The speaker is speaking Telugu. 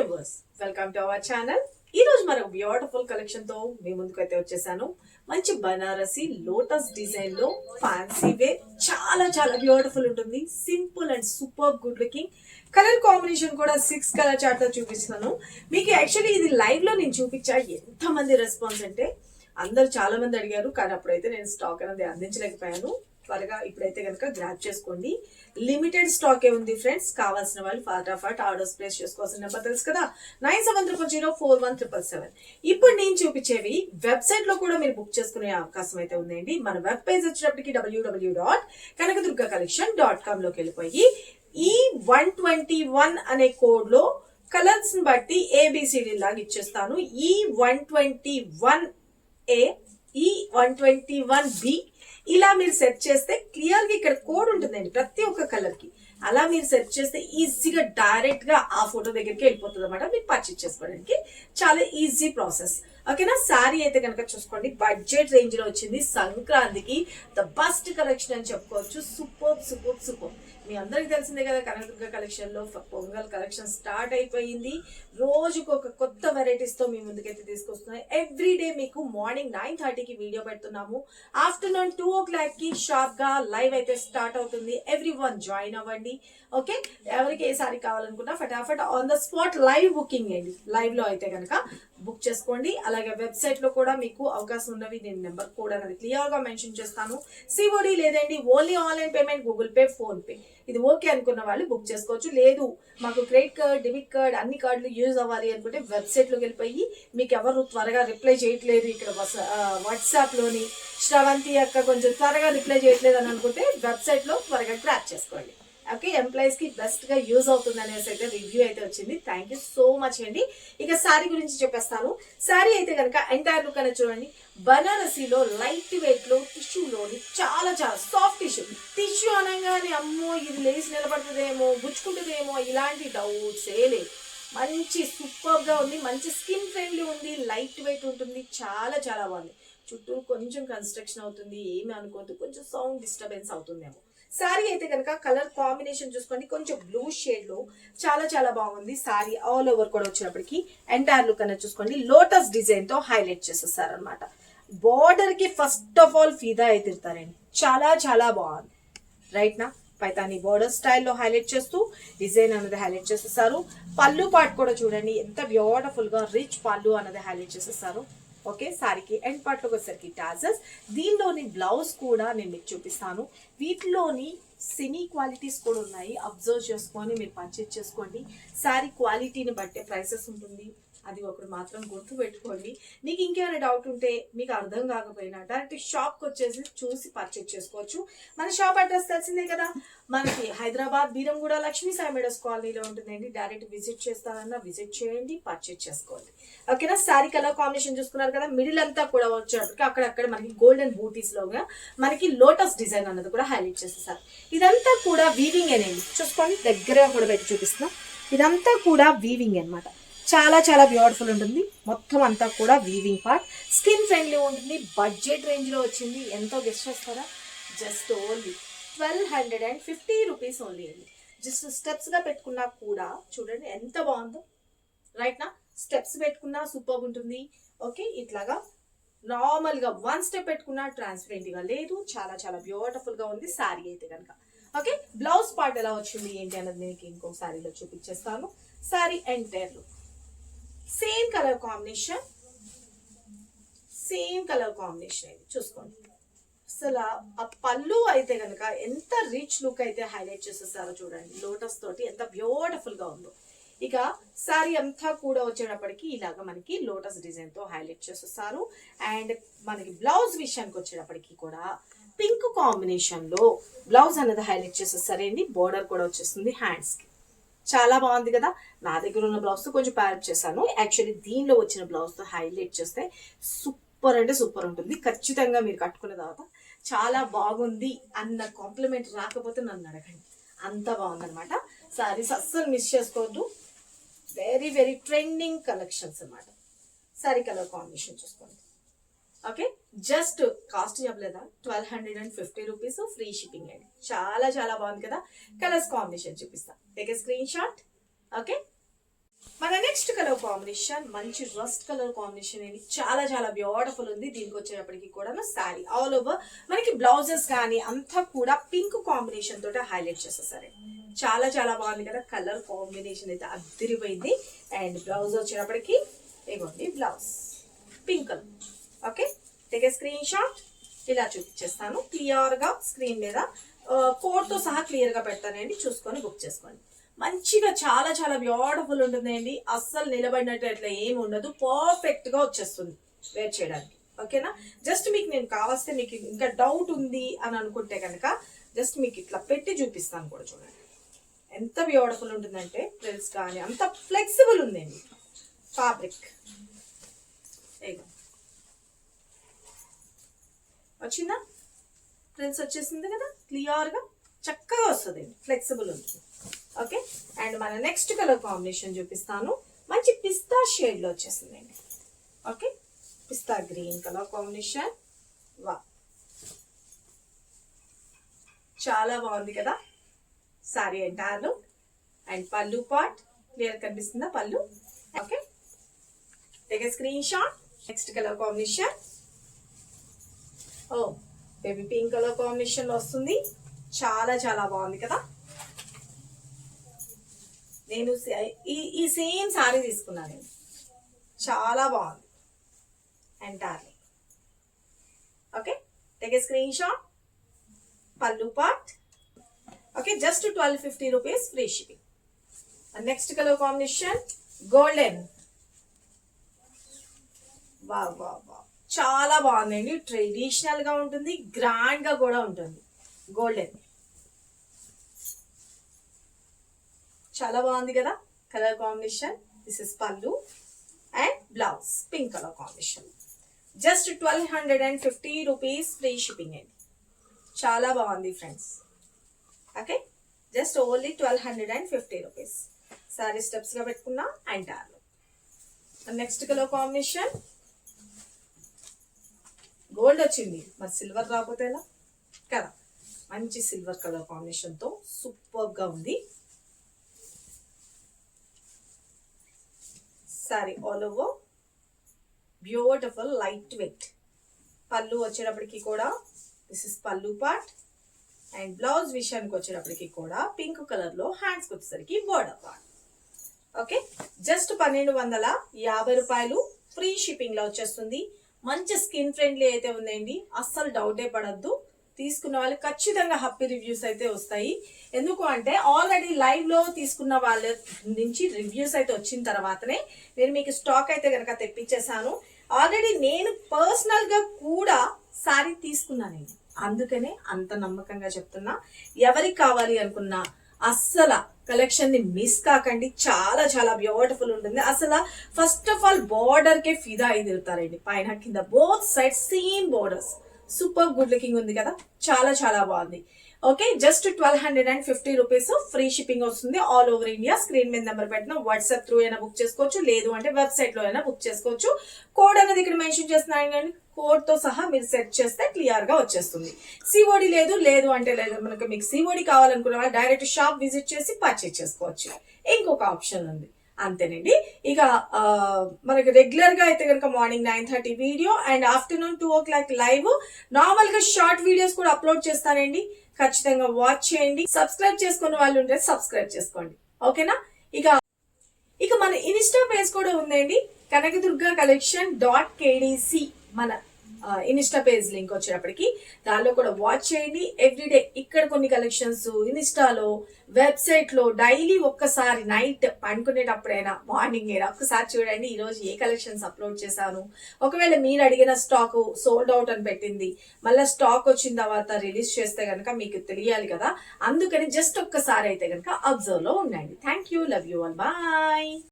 Viewers, welcome to our channel. ఈ రోజు మరొక బ్యూటిఫుల్ కలెక్షన్ తో మీ ముందుకైతే వచ్చేసాను. మంచి బనారసి లోటస్ డిజైన్ లో ఫ్యాన్సీ వేర్, చాలా చాలా బ్యూటిఫుల్ ఉంటుంది. Simple and super good looking. Colour combination కూడా 6 కలర్ చార్ట్ లో చూపిస్తున్నాను మీకు. యాక్చువల్లీ ఇది లైవ్ లో నేను చూపించా. ఎంత మంది రెస్పాన్స్ అంటే అందరు చాలా మంది అడిగారు, కానీ అప్పుడైతే నేను స్టాక్ అనేది అందించలేకపోయాను. త్వరగా ఇప్పుడైతే కనుక గ్రాప్ చేసుకోండి. లిమిటెడ్ స్టాక్ ఏ ఉంది ఫ్రెండ్స్. కావాల్సిన వాళ్ళు ఫటాఫట్ ఆర్డర్స్ ప్లేస్ చేసుకోవాల్సిన నెంబర్ తెలుసు కదా, 9700417777. ఇప్పుడు నేను చూపించేవి వెబ్సైట్ లో కూడా మీరు బుక్ చేసుకునే అవకాశం అయితే ఉందండి. మన వెబ్ పేజ్ వచ్చేటప్పటికి www.kanakaduర్gacollection.com లోకి వెళ్ళిపోయి ఈ 121 అనే కోడ్ లో కలర్స్ ని బట్టి ABCD లాగా ఇచ్చేస్తాను. ఈ 121A, ఈ 121B ఇలా మీరు సెర్చ్ చేస్తే క్లియర్ గా ఇక్కడ కోడ్ ఉంటుందండి ప్రతి ఒక్క కలర్ కి. అలా మీరు సెర్చ్ చేస్తే ఈజీగా డైరెక్ట్ గా ఆ ఫోటో దగ్గరికి వెళ్ళిపోతుంది అనమాట. మీరు పర్చేజ్ చేసుకోవడానికి చాలా ఈజీ ప్రాసెస్. ఓకేనా. శారీ అయితే కనుక చూసుకోండి, బడ్జెట్ రేంజ్ లో వచ్చింది. సంక్రాంతికి ద బెస్ట్ కలెక్షన్ అని చెప్పుకోవచ్చు. Super super super. మీ అందరికి తెలిసిందే కదా, కనకదుర్గ కలెక్షన్ లో పొంగల్ కలెక్షన్ స్టార్ట్ అయిపోయింది. రోజుకు ఒక కొత్త వెరైటీస్ తో మీ ముందుకైతే తీసుకొస్తున్నాయి. ఎవ్రీ డే మీకు మార్నింగ్ 9:30కి వీడియో పెడుతున్నాము. ఆఫ్టర్నూన్ 2 o'clock కి షార్ప్ గా లైవ్ అయితే స్టార్ట్ అవుతుంది. ఎవ్రీ వన్ జాయిన్ అవ్వండి. ఓకే, ఎవరికి ఏ సారీ కావాలనుకున్నా ఫటాఫట్ on the spot live booking అండి. లైవ్ లో అయితే కనుక బుక్ చేసుకోండి. అలాగే వెబ్సైట్ లో కూడా మీకు అవకాశం ఉన్నవి. నేను నెంబర్ కోడ్ అనేది క్లియర్ గా మెన్షన్ చేస్తాను. COD లేదండి, only online payment, Google pay, phone pay. ఇది ఓకే అనుకున్న వాళ్ళు బుక్ చేసుకోవచ్చు. లేదు మాకు క్రెడిట్ కార్డ్, డెబిట్ కార్డ్ అన్ని కార్డులు యూజ్ అవ్వాలి అనుకుంటే వెబ్సైట్ లోకి వెళ్ళిపోయి, మీకు ఎవరు త్వరగా రిప్లై చేయట్లేదు ఇక్కడ వాట్సాప్ లోని శ్రవంతి అక్క కొంచెం త్వరగా రిప్లై చేయట్లేదు అని అనుకుంటే వెబ్సైట్ లో త్వరగా ట్రాక్ చేసుకోండి. ఓకే, ఎంప్లాయీస్ కి బెస్ట్ గా యూజ్ అవుతుంది అనేసి అయితే రివ్యూ అయితే వచ్చింది. థ్యాంక్ యూ సో మచ్ అండి. ఇక శారీ గురించి చెప్పేస్తాను. శారీ అయితే కనుక ఎంటైర్ లుక్ అనేది చూడండి. బనారసీలో లైట్ వెయిట్ లో టిష్యూలోని చాలా చాలా సాఫ్ట్ టిష్యూ. టిష్యూ అనగానే అమ్మో ఇది లేసి నిలబడుతుందేమో, గుచ్చుకుంటుందేమో ఇలాంటి డౌట్స్ ఏ లేదు. మంచి సూపర్ గా ఉంది. మంచి స్కిన్ ఫ్రెండ్లీ ఉంది. లైట్ వెయిట్ ఉంటుంది. చాలా చాలా బాగుంది. చుట్టూ కొంచెం కన్స్ట్రక్షన్ అవుతుంది, ఏమి అనుకోవద్దు. కొంచెం సౌండ్ డిస్టర్బెన్స్ అవుతుందేమో. శారీ అయితే కనుక కలర్ కాంబినేషన్ చూసుకోండి, కొంచెం బ్లూ షేడ్ లో చాలా చాలా బాగుంది. శారీ ఆల్ ఓవర్ కూడా వచ్చినప్పటికీ ఎంటైర్ లుక్ అనేది చూసుకోండి. లోటస్ డిజైన్ తో హైలైట్ చేసేసారు అనమాట. బార్డర్ కి ఫస్ట్ ఆఫ్ ఆల్ ఫిదా అయితే ఇస్తారండి. చాలా చాలా బాగుంది. రైట్ నా పైతాని బార్డర్ స్టైల్లో హైలైట్ చేస్తూ డిజైన్ అనేది హైలైట్ చేసేసారు. పళ్ళు పార్ట్ కూడా చూడండి ఎంత బ్యూటిఫుల్ గా రిచ్ పళ్ళు అనేది హైలైట్ చేసేసారు. ఓకే, సారీకి ఎండ్ పార్ట్ లోకి వచ్చేసరికి టాజెస్. దీనిలోని బ్లౌజ్ కూడా నేను మీకు చూపిస్తాను. వీటిలోని సెమీ క్వాలిటీస్ కూడా ఉన్నాయి. అబ్జర్వ్ చేసుకొని మీరు పర్చేజ్ చేసుకోండి. సారీ క్వాలిటీని బట్టే ప్రైసెస్ ఉంటుంది. అది ఒకటి మాత్రం గుర్తు పెట్టుకోండి. మీకు ఇంకేమైనా డౌట్ ఉంటే, మీకు అర్థం కాకపోయినా డైరెక్ట్ షాప్కి వచ్చేసి చూసి పర్చేజ్ చేసుకోవచ్చు. మన షాప్ అడ్రస్ తెలిసిందే కదా, మనకి హైదరాబాద్ బీరంగూడ లక్ష్మీ సాయి మేడస్ కాలనీలో ఉంటుందండి. డైరెక్ట్ విజిట్ చేస్తానన్నా విజిట్ చేయండి, పర్చేజ్ చేసుకోండి. ఓకేనా. శారీ కలర్ కాంబినేషన్ చూసుకున్నారు కదా. మిడిల్ అంతా కూడా వచ్చేటప్పటికి అక్కడక్కడ మనకి గోల్డెన్ బూటీస్ లోగా మనకి లోటస్ డిజైన్ అన్నది కూడా హైలైట్ చేసేసారు. ఇదంతా కూడా వీవింగ్ అనేది చూసుకోండి. దగ్గరగా కూడా పెట్టి చూపిస్తున్నాం. ఇదంతా కూడా వీవింగ్ అనమాట. చాలా చాలా బ్యూటిఫుల్ ఉంటుంది. మొత్తం అంతా కూడా వీవింగ్ పార్ట్. స్కిన్ ఫ్రెండ్లీ ఉంటుంది. బడ్జెట్ రేంజ్ లో వచ్చింది. ఎంతో గెస్ట్ చేస్తారా, జస్ట్ ఓన్లీ 1250 రూపీస్ ఓన్లీ అండి. జస్ట్ స్టెప్స్ గా పెట్టుకున్నా కూడా చూడండి ఎంత బాగుందో. రైట్ నా స్టెప్స్ పెట్టుకున్నా సూపర్ ఉంటుంది. ఓకే, ఇట్లాగా నార్మల్ గా 1 స్టెప్ పెట్టుకున్నా ట్రాన్స్పరెంట్ గా లేదు. చాలా చాలా బ్యూటిఫుల్ గా ఉంది శారీ అయితే కనుక. ఓకే, బ్లౌజ్ పార్ట్ ఎలా వచ్చింది ఏంటి అన్నది నేను ఇంకో శారీలో చూపించేస్తాను. Sari entire look same colour combination, same colour combination అయితే చూసుకోండి. అసలు ఆ పళ్ళు అయితే కనుక ఎంత రిచ్ లుక్ అయితే హైలైట్ చేసేసారో చూడండి. లోటస్ తోటి ఎంత బ్యూటిఫుల్ గా ఉందో. ఇక శారీ అంతా కూడా వచ్చేటప్పటికి ఇలాగా మనకి లోటస్ డిజైన్ తో హైలైట్ చేసేసారు. అండ్ మనకి బ్లౌజ్ విషయానికి వచ్చేటప్పటికి కూడా పింక్ కాంబినేషన్ లో బ్లౌజ్ అనేది హైలైట్ చేసేసారండి. బోర్డర్ కూడా వచ్చేస్తుంది హ్యాండ్స్ కి. చాలా బాగుంది కదా. నా దగ్గర ఉన్న బ్లౌజ్ తో కొంచెం ప్యారప్ చేశాను. యాక్చువల్లీ దీనిలో వచ్చిన బ్లౌజ్ తో హైలైట్ చేస్తే సూపర్ అంటే సూపర్ ఉంటుంది. ఖచ్చితంగా మీరు కట్టుకున్న తర్వాత చాలా బాగుంది అన్న కాంప్లిమెంట్ రాకపోతే నన్ను అడగండి. అంత బాగుందనమాట. సారీస్ అస్సలు మిస్ చేసుకోవద్దు. వెరీ వెరీ ట్రెండింగ్ కలెక్షన్స్ అనమాట. సారీ కలర్ కాంబినేషన్ చూసుకోండి. ఓకే, జస్ట్ కాస్ట్ చెప్పలేదా, 1250 రూపీస్, ఫ్రీ షిప్పింగ్ అండి. చాలా చాలా బాగుంది కదా. కలర్స్ కాంబినేషన్ చూపిస్తా, take a screen shot. Okay, మన నెక్స్ట్ కలర్ కాంబినేషన్ మంచి రస్ట్ కలర్ కాంబినేషన్ అండి, చాలా చాలా బ్యూటిఫుల్ ఉంది. దీనికి వచ్చేటప్పటికి కూడా శారీ ఆల్ ఓవర్ మనకి బ్లౌజెస్ కానీ అంతా కూడా పింక్ కాంబినేషన్ తోటి హైలైట్ చేసేసారు. చాలా చాలా బాగుంది కదా, కలర్ కాంబినేషన్ అయితే అద్దరిపోయింది. అండ్ బ్లౌజ్ వచ్చేటప్పటికి ఇవ్వండి, blouse pink colour. Okay, take a screen shot. ఇలా చూపించేస్తాను క్లియర్ గా స్క్రీన్ మీద, కోడ్ తో సహా క్లియర్ గా పెడతానండి, చూసుకొని బుక్ చేసుకోండి. మంచిగా చాలా చాలా బ్యూటిఫుల్ ఉంటుందండి, అస్సలు నిలబడినట్టు అట్లా ఏమి ఉండదు, పర్ఫెక్ట్ గా వచ్చేస్తుంది వేర్ చేయడానికి. ఓకేనా, జస్ట్ మీకు నేను కావస్తే మీకు ఇంకా డౌట్ ఉంది అని అనుకుంటే కనుక జస్ట్ మీకు ఇట్లా పెట్టి చూపిస్తాను కూడా, చూడండి ఎంత బ్యూటిఫుల్ ఉంటుందంటే. ఫ్రిల్స్ కానీ అంత ఫ్లెక్సిబుల్ ఉందండి ఫ్యాబ్రిక్. వచ్చిందా, ఫ్రిల్స్ వచ్చేసింది కదా, క్లియర్ గా చక్కగా వస్తుంది, ఫ్లెక్సిబుల్ ఉంటుంది. ఓకే, అండ్ మన నెక్స్ట్ కలర్ కాంబినేషన్ చూపిస్తాను. మంచి పిస్తా షేడ్ లో వచ్చేసిందండి. ఓకే, పిస్తా గ్రీన్ కలర్ కాంబినేషన్. వా, చాలా బాగుంది కదా సారీ ఎంటైర్. అండ్ పళ్ళు పార్ట్ క్లియర్ కనిపిస్తుందా పళ్ళు. Okay, take a screen shot. Next colour combination baby pink colour combination లో వస్తుంది, చాలా చాలా బాగుంది కదా. నేను ఈ సేమ్ సారీ తీసుకున్నాను నేను, చాలా బాగుంది entirely. Okay, take a screenshot. పళ్ళు part. Okay, just 1250 rupees free shipping. Next colour combination golden. వా వా వా, చాలా బాగుందండి, ట్రెడిషనల్ గా ఉంటుంది, గ్రాండ్ గా కూడా ఉంటుంది. గోల్డెన్ చాలా బాగుంది కదా కలర్ కాంబినేషన్. దిస్ ఇస్ పళ్ళు and blouse pink colour combination. Just 1250 rupees free shipping అండి, చాలా బాగుంది friends. Okay, just only 1250 rupees. Sorry steps గా పెట్టుకున్నా entire. Next colour combination gold వచ్చింది, మరి సిల్వర్ రాకపోతే ఎలా కదా. మంచి సిల్వర్ కలర్ కాంబినేషన్ తో సూపర్ గా ఉంది sorry all over. Beautiful light weight. పళ్ళు వచ్చేటప్పటికి కూడా దిస్ ఇస్ పళ్ళు పార్ట్. అండ్ బ్లౌజ్ విషయానికి వచ్చేటప్పటికి కూడా పింక్ కలర్ లో హ్యాండ్స్కి వచ్చేసరికి బోర్డర్ పార్ట్. ఓకే, జస్ట్ 1250 రూపాయలు ఫ్రీ షిప్పింగ్ లో వచ్చేస్తుంది. మంచి స్కిన్ ఫ్రెండ్లీ అయితే ఉందండి, అస్సలు డౌటే పడద్దు. తీసుకున్న వాళ్ళు ఖచ్చితంగా హ్యాపీ రివ్యూస్ అయితే వస్తాయి. ఎందుకు అంటే ఆల్రెడీ లైవ్ లో తీసుకున్న వాళ్ళ నుంచి రివ్యూస్ అయితే వచ్చిన తర్వాతనే నేను మీకు స్టాక్ అయితే కనుక తెప్పించేసాను. ఆల్రెడీ నేను పర్సనల్ గా కూడా సారీ తీసుకున్నానండి, అందుకనే అంత నమ్మకంగా చెప్తున్నా. ఎవరికి కావాలి అనుకున్నా అస్సలు కలెక్షన్ ని మిస్ కాకండి, చాలా చాలా బ్యూటిఫుల్ ఉంటుంది. అసలు ఫస్ట్ ఆఫ్ ఆల్ బోర్డర్ కే ఫిదా అయి తిరుగుతారండి, పైన కింద both side same borders. Super good looking ఉంది కదా, చాలా చాలా బాగుంది. Okay, just 1250 rupees free shipping వస్తుంది ఆల్ ఓవర్ ఇండియా. స్క్రీన్ మీద నెంబర్ పెట్టిన వాట్సాప్ త్రూ అయినా బుక్ చేసుకోవచ్చు, లేదు అంటే వెబ్సైట్ లో అయినా బుక్ చేసుకోవచ్చు. కోడ్ అనేది ఇక్కడ మెన్షన్ చేస్తున్నాను కానీ కోడ్ తో సహా మీరు సెట్ చేస్తే క్లియర్ గా వచ్చేస్తుంది. సిఓడి లేదు అంటే లేదు, మనకి మీకు సిఓడి కావాలనుకున్న వాళ్ళు డైరెక్ట్ షాప్ విజిట్ చేసి పర్చేజ్ చేసుకోవచ్చు. ఇంకొక ఆప్షన్ ఉంది, అంతేనండి. ఇక మనకి రెగ్యులర్ గా అయితే కనుక morning 9:30 video and afternoon 2 o'clock live. Normal గా షార్ట్ వీడియోస్ కూడా అప్లోడ్ చేస్తానండి, ఖచ్చితంగా వాచ్ చేయండి. సబ్స్క్రైబ్ చేసుకున్న వాళ్ళు ఉంటే సబ్స్క్రైబ్ చేసుకోండి. ఓకేనా, ఇక మన ఇన్స్టా పేజ్ కూడా ఉందండి, కనకదుర్గ కలెక్షన్ .kdc మన ఇన్స్టా పేజ్ లింక్ వచ్చేటప్పటికి దానిలో కూడా వాచ్ చేయండి. ఎవ్రీడే ఇక్కడ కొన్ని కలెక్షన్స్ ఇన్స్టాలో వెబ్సైట్ లో డైలీ ఒక్కసారి నైట్ పండుకునేటప్పుడైనా మార్నింగ్ అయినా ఒక్కసారి చూడండి ఈ రోజు ఏ కలెక్షన్స్ అప్లోడ్ చేశాను. ఒకవేళ మీరు అడిగిన స్టాక్ సోల్డ్ అవుట్ అని పెట్టింది, మళ్ళీ స్టాక్ వచ్చిన తర్వాత రిలీజ్ చేస్తే కనుక మీకు తెలియాలి కదా, అందుకని జస్ట్ ఒక్కసారి అయితే కనుక అబ్జర్వ్ లో ఉండండి. Thank you, love you all, bye.